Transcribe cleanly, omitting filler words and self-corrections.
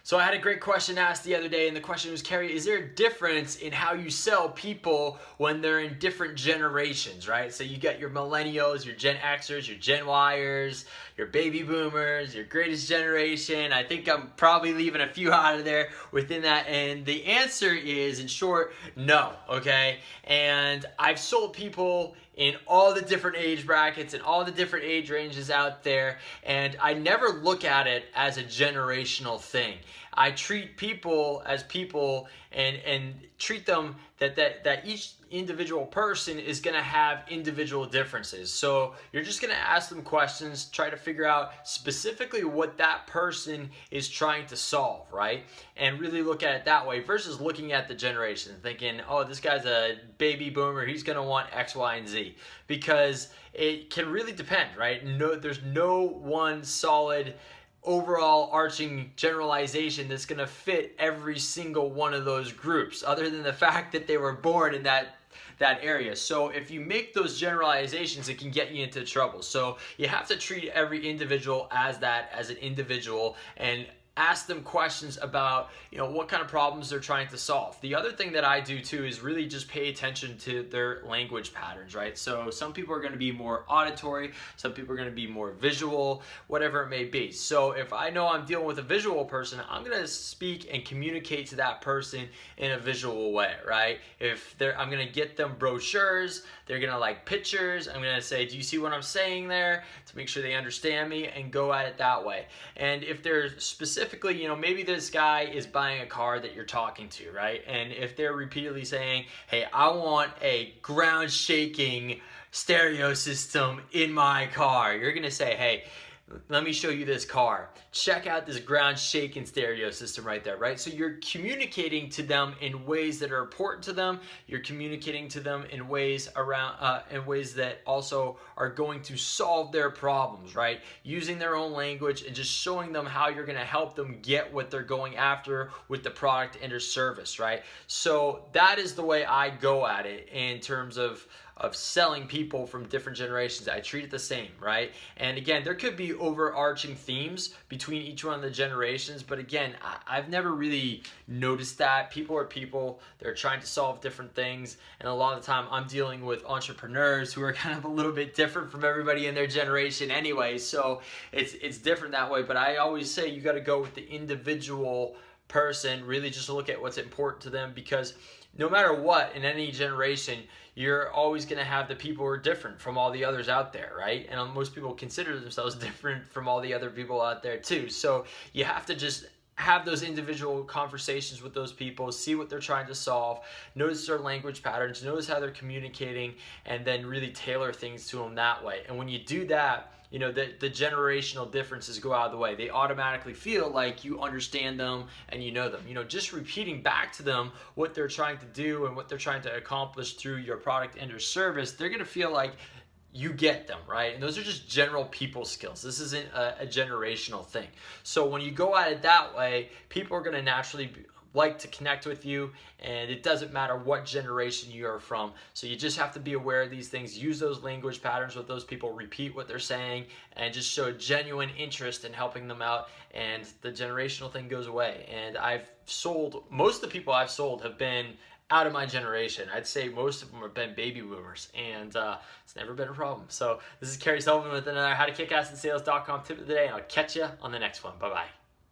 So I had a great question asked the other day, and the question was, Kerry, is there a difference in how you sell people when they're in different generations, right? So you got your millennials, your Gen Xers, your Gen Yers, your baby boomers, your greatest generation. I think I'm probably leaving a few out of there within that, and the answer is, in short, no, okay? And I've sold people in all the different age brackets and all the different age ranges out there, and I never look at it as a generational thing. I treat people as people and treat them that each individual person is going to have individual differences. So you're just going to ask them questions, try to figure out specifically what that person is trying to solve, right? And really look at it that way versus looking at the generation thinking, oh, this guy's a baby boomer, he's going to want X, Y, and Z. Because it can really depend, right? There's no one solid overall arching generalization that's going to fit every single one of those groups, other than the fact that they were born in that area. So if you make those generalizations, it can get you into trouble. So you have to treat every individual as an individual and ask them questions about, what kind of problems they're trying to solve. The other thing that I do too is really just pay attention to their language patterns, right? So some people are going to be more auditory, some people are going to be more visual, whatever it may be. So if I know I'm dealing with a visual person, I'm going to speak and communicate to that person in a visual way, right? I'm going to get them brochures, they're going to like pictures. I'm going to say, do you see what I'm saying there? To make sure they understand me, and go at it that way. And if they're specifically, maybe this guy is buying a car that you're talking to, right? And if they're repeatedly saying, hey, I want a ground shaking stereo system in my car, you're going to say, hey, let me show you this car. Check out this ground shaking stereo system right there, right? So you're communicating to them in ways that are important to them. You're communicating to them in ways that also are going to solve their problems, right? Using their own language and just showing them how you're going to help them get what they're going after with the product and or service, right? So that is the way I go at it in terms of selling people from different generations. I treat it the same, right? And again, there could be overarching themes between each one of the generations, but again, I've never really noticed that. People are people, they're trying to solve different things, and a lot of the time I'm dealing with entrepreneurs who are kind of a little bit different from everybody in their generation anyway, so it's different that way. But I always say you got to go with the individual person, really just look at what's important to them, because no matter what, in any generation, you're always going to have the people who are different from all the others out there, right? And most people consider themselves different from all the other people out there too. So you have to just have those individual conversations with those people, see what they're trying to solve, notice their language patterns, notice how they're communicating, and then really tailor things to them that way. And when you do that, the generational differences go out of the way. They automatically feel like you understand them and you know them. Just repeating back to them what they're trying to do and what they're trying to accomplish through your product and your service, they're going to feel like you get them, right? And those are just general people skills. This isn't a generational thing. So when you go at it that way, people are going to naturally like to connect with you, and it doesn't matter what generation you are from. So you just have to be aware of these things, use those language patterns with those people, repeat what they're saying, and just show genuine interest in helping them out, and the generational thing goes away. And most of the people I've sold have been out of my generation. I'd say most of them have been baby boomers, and it's never been a problem. So this is Kerry Sullivan with another howtokickassinsales.com tip of the day, and I'll catch you on the next one. Bye-bye.